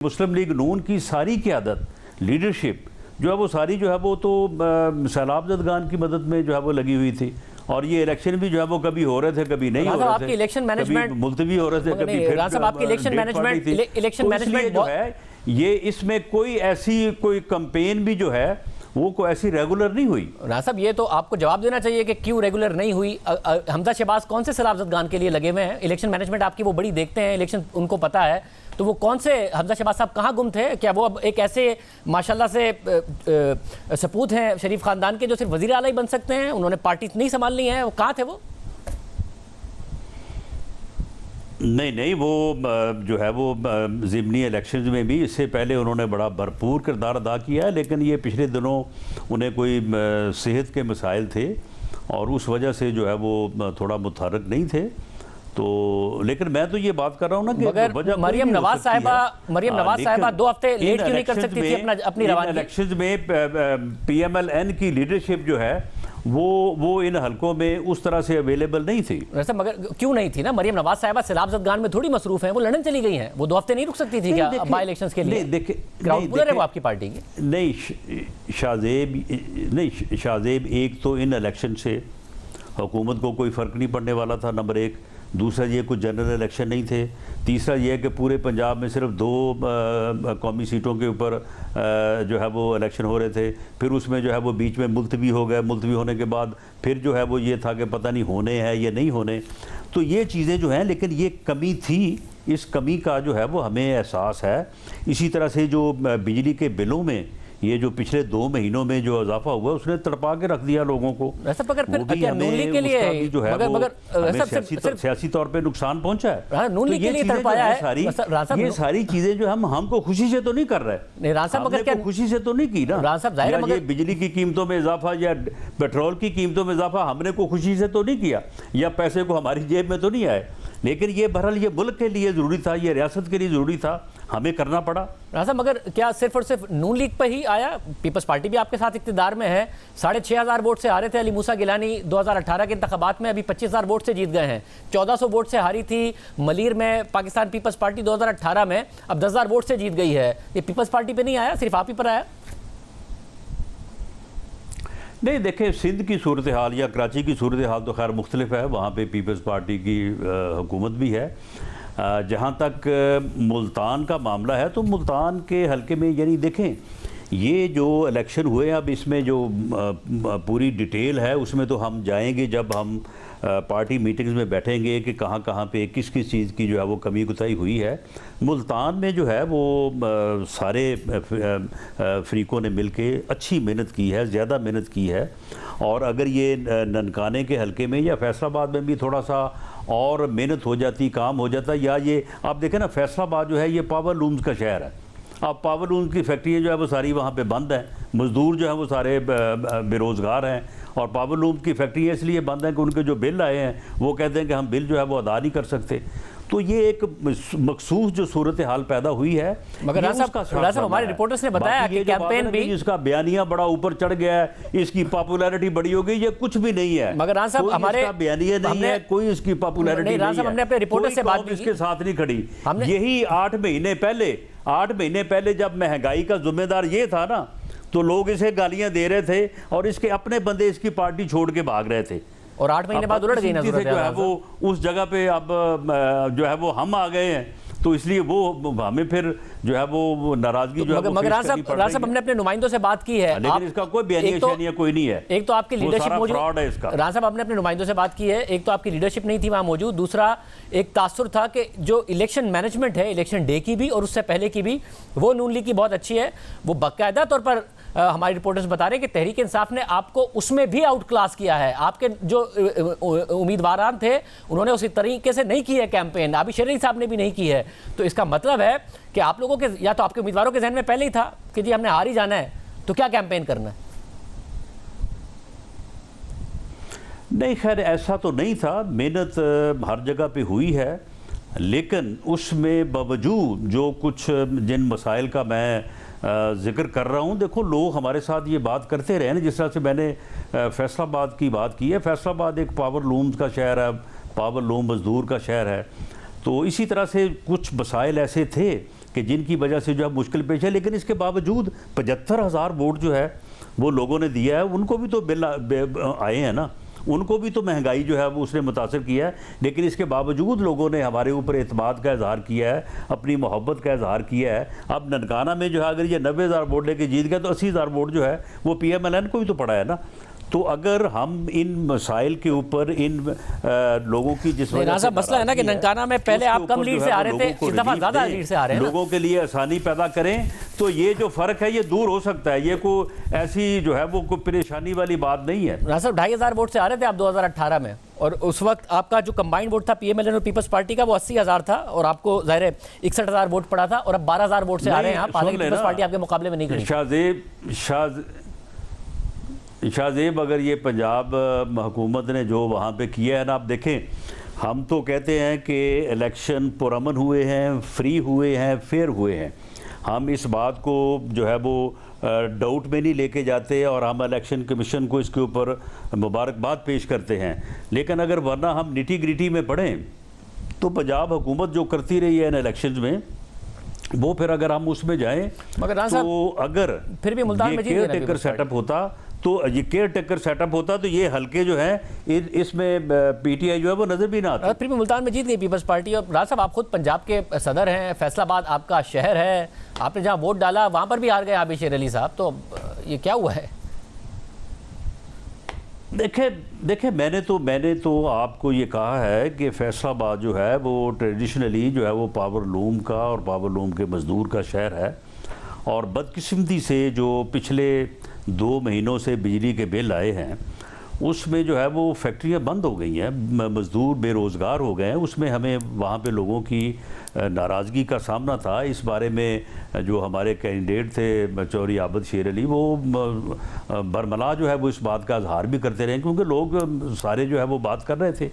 मुस्लिम league नून की सारी क़यादत leadership जो है वो सारी जो है वो तो सैलाब ज़दगान की मदद में जो है वो लगी हुई थी। और ये इलेक्शन भी जो है वो कभी हो रहे थे, कभी नहीं हो रहे थे, आपकी इलेक्शन मैनेजमेंट मुलतवी हो रहे थे, कभी फिर आपकी इलेक्शन मैनेजमेंट जो है ये इसमें कोई कैंपेन भी जो है वो कोई ऐसी रेगुलर नहीं हुई। राना साहब ये तो आपको जवाब देना चाहिए कि क्यों रेगुलर नहीं हुई। हमजा शहबाज कौन से सैलाब ज़दगान के लिए लगे हुए हैं? इलेक्शन मैनेजमेंट आपकी वो बड़ी देखते हैं, इलेक्शन उनको पता है, तो वो कौन से हमजा शहबाज साहब कहाँ गुम थे? क्या वो अब एक ऐसे माशाल्लाह से सपूत हैं शरीफ खानदान के जो सिर्फ वज़ीर आला ही बन सकते हैं? उन्होंने पार्टी नहीं संभालनी है, वो कहाँ थे वो? नहीं, वो जो है वो ज़िमनी इलेक्शंस में भी इससे पहले उन्होंने बड़ा भरपूर किरदार अदा किया है, लेकिन ये पिछले दिनों उन्हें कोई सेहत के मसाइल थे और उस वजह से जो है वो थोड़ा मुतहरक नहीं थे। तो लेकिन मैं तो ये बात कर रहा हूँ ना कि मरियम नवाज साहिबा 2 हफ्ते लेट क्यों नहीं कर सकती थी अपनी रवानगी? इलेक्शंस में PMLN की लीडरशिप जो है वो इन हलकों में उस तरह से अवेलेबल नहीं थी। वैसे मगर क्यों नहीं थी ना? मरियम नवाज साहिबा सैलाब ज़दगान में थोड़ी मसरूफ हैं, वो लंदन चली गई हैं, वो 2 हफ्ते नहीं रुक सकती थी क्या बाई इलेक्शंस के लिए? क्राउड पुलर है वो आपकी पार्टी की। नहीं शाहजेब एक तो इन इलेक्शन से हुकूमत को कोई फ़र्क नहीं पड़ने वाला था, नंबर 1। दूसरा ये कुछ जनरल इलेक्शन नहीं थे। तीसरा ये है कि पूरे पंजाब में सिर्फ 2 कौमी सीटों के ऊपर जो है वो इलेक्शन हो रहे थे। फिर उसमें जो है वो बीच में मुलतवी हो गए। मुलतवी होने के बाद फिर जो है वो ये था कि पता नहीं होने हैं या नहीं होने। तो ये चीज़ें जो हैं, लेकिन ये कमी थी, इस कमी का जो है वो हमें एहसास है। इसी तरह से जो बिजली के बिलों में ये जो पिछले 2 महीनों में जो इजाफा हुआ उसने तड़पा के रख दिया लोगों को। जो है वो सियासी तौर पे नुकसान पहुंचा है। ये सारी चीजें जो हमको खुशी से तो नहीं कर रहे, हमने खुशी से तो नहीं की ना। ये बिजली की कीमतों में इजाफा या पेट्रोल की कीमतों में इजाफा हमने को खुशी से तो नहीं किया, या पैसे को हमारी जेब में तो नहीं आए, लेकिन ये बहरहाल ये मुल्क के लिए ज़रूरी था, ये रियासत के लिए ज़रूरी था, हमें करना पड़ा। राजा मगर क्या सिर्फ और सिर्फ नून लीग पर ही आया? पीपल्स पार्टी भी आपके साथ इक़्तिदार में है, 6,500 वोट से हारे थे अली मूसा गिलानी 2018 के इंतखाबात में, अभी 25,000 वोट से जीत गए हैं। 1400 वोट से हारी थी मलीर में पाकिस्तान पीपल्स पार्टी 2018 में, अब 10,000 वोट से जीत गई है। ये पीपल्स पार्टी पे नहीं आया, सिर्फ आप ही पर आया? नहीं, देखें सिंध की सूरत हाल या कराची की सूरत हाल तो खैर मुख्तलिफ है, वहाँ पे पीपल्स पार्टी की हुकूमत भी है। जहाँ तक मुल्तान का मामला है तो मुल्तान के हलके में यानी देखें ये जो इलेक्शन हुए, अब इसमें जो पूरी डिटेल है उसमें तो हम जाएंगे जब हम पार्टी मीटिंग्स में बैठेंगे कि कहाँ कहाँ पे किस किस चीज़ की जो है वो कमी कुताही हुई है। मुल्तान में जो है वो सारे फ्रीकों ने मिलके अच्छी मेहनत की है, ज़्यादा मेहनत की है। और अगर ये ननकाने के हलके में या फैसलाबाद में भी थोड़ा सा और मेहनत हो जाती, काम हो जाता, या ये आप देखें ना फैसलाबाद जो है ये पावर लूम्स का शहर है। अब पावर लूम्स की फैक्ट्रियाँ जो है वो सारी वहाँ पे बंद हैं, मज़दूर जो है वो सारे बेरोज़गार हैं, और पावर लूम की फैक्ट्रियाँ इसलिए बंद हैं कि उनके जो बिल आए हैं वो कहते हैं कि हम बिल जो है वो अदा नहीं कर सकते। तो ये एक मखसूस जो सूरत हाल पैदा हुई है। मगर हमारे रिपोर्टर्स ने बताया कि कैंपेन भी इसका बयानिया बड़ा ऊपर चढ़ गया है, इसकी पॉपुलैरिटी बड़ी हो गई, ये कुछ भी नहीं है। मगर हमारे बयानिया नहीं है, कोई इसकी पॉपुलैरिटी नहीं है, हमने अपने रिपोर्टर से बात इसके साथ नहीं खड़ी। यही 8 महीने पहले जब महंगाई का जिम्मेदार ये था ना, तो लोग इसे गालियां दे रहे थे और इसके अपने बंदे इसकी पार्टी छोड़ के भाग रहे थे, और 8 महीने बाद उलट गई ना जो है वो उस जगह पे अब जो है वो हम आ गए हैं, तो इसलिए वो हमें फिर जो है वो नाराजगी जो है। मगर राजा हमने अपने नुमाइंदों से बात की है, लेकिन इसका कोई बयानिया कोई नहीं है। एक तो आपकी लीडरशिप मौजूद है इसका। राजा साहब आपने अपने नुमाइंदों से बात की है, एक तो आपकी लीडरशिप नहीं थी वहां मौजूद, दूसरा एक तासुर था कि जो इलेक्शन मैनेजमेंट है इलेक्शन डे की भी और उससे पहले की भी, वो नून लीग की बहुत अच्छी है। वो बाकायदा तौर पर हमारे रिपोर्टर्स बता रहे हैं कि तहरीक इंसाफ ने आपको उसमें भी आउट क्लास किया है। आपके जो उम्मीदवार थे उन्होंने उसी तरीके से नहीं की है कैंपेन, अभी शरीफ साहब ने भी नहीं की है। तो इसका मतलब है कि आप लोगों के या तो आपके उम्मीदवारों के जहन में पहले ही था कि जी हमने हार ही जाना है, तो क्या कैंपेन करना है? नहीं, खैर ऐसा तो नहीं था, मेहनत हर जगह पे हुई है, लेकिन उसमें बावजूद जो कुछ जिन मसाइल का मैं जिक्र कर रहा हूँ, देखो लोग हमारे साथ ये बात करते रहे ना, जिस तरह से मैंने फैसलाबाद की बात की है। फैसलाबाद एक पावर लूम्स का शहर है, पावर लूम मजदूर का शहर है, तो इसी तरह से कुछ मसाइल ऐसे थे कि जिनकी वजह से जो है मुश्किल पेश है, लेकिन इसके बावजूद 75,000 वोट जो है वो लोगों ने दिया है। उनको भी तो बिल आए हैं ना, उनको भी तो महंगाई जो है वो उसने मुतासर किया है, लेकिन इसके बावजूद लोगों ने हमारे ऊपर एतमाद का इजहार किया है, अपनी मोहब्बत का इजहार किया है। अब ननकाना में जो है अगर ये 90,000 वोट लेके जीत गया तो 80,000 वोट जो है वो PMLN को भी तो पड़ा है ना। तो अगर हम इन मसाइल के ऊपर इन लोगों की जिस वजह से मसला है ना कि ननकाना में पहले आप कम लीड से आ रहे थे, इस दफा ज्यादा लीड से आ रहे हैं, लोगों के लिए आसानी पैदा करें, तो ये जो फर्क है ये दूर हो सकता है। ये कोई ऐसी जो है वो कोई परेशानी वाली बात नहीं है। राजा साहब 2,500 वोट से आ रहे थे आप 2018 में, और उस वक्त आपका जो कंबाइंड वोट था PMLN और पीपल्स पार्टी का वो 80,000 था, और आपको जाहिर है 61,000 वोट पड़ा था, और अब 12,000 वोट से आ रहे हैं आप। हालांकि पीपल्स पार्टी आपके मुकाबले में नहीं खड़ी। शाहजेब, अगर ये पंजाब हुकूमत ने जो वहाँ पे किया है ना, आप देखें, हम तो कहते हैं कि इलेक्शन पुरअमन हुए हैं, फ्री हुए हैं, फेयर हुए हैं। हम इस बात को जो है वो डाउट में नहीं लेके जाते, और हम इलेक्शन कमीशन को इसके ऊपर मुबारकबाद पेश करते हैं। लेकिन अगर वरना हम निटी ग्रिटी में पढ़ें तो पंजाब हुकूमत जो करती रही है इन इलेक्शंस में, वो फिर अगर हम उसमें जाएं तो अगर फिर भी मुल्तान में केयर टेकर सेटअप होता, तो ये केयर टेकर सेटअप होता तो ये हल्के जो है इसमें PTI जो है वो नजर भी ना आता। फिर भी मुल्तान में जीत गई पीपल्स पार्टी। और राज साहब, आप खुद पंजाब के सदर हैं, फैसलाबाद आपका शहर है, आपने जहां वोट डाला वहां पर भी हार गए आबिद शेर अली साहब, तो ये क्या हुआ है? देखे मैंने तो आपको ये कहा है कि फैसलाबाद जो है वो ट्रेडिशनली जो है वो पावर लूम का और पावर लूम के मजदूर का शहर है, और बदकिस्मती से जो पिछले 2 महीनों से बिजली के बिल आए हैं उसमें जो है वो फैक्ट्रियां बंद हो गई हैं, मज़दूर बेरोज़गार हो गए हैं। उसमें हमें वहाँ पे लोगों की नाराज़गी का सामना था। इस बारे में जो हमारे कैंडिडेट थे चौधरी आबिद शेर अली, वो बरमला जो है वो इस बात का इजहार भी करते रहे, क्योंकि लोग सारे जो है वो बात कर रहे थे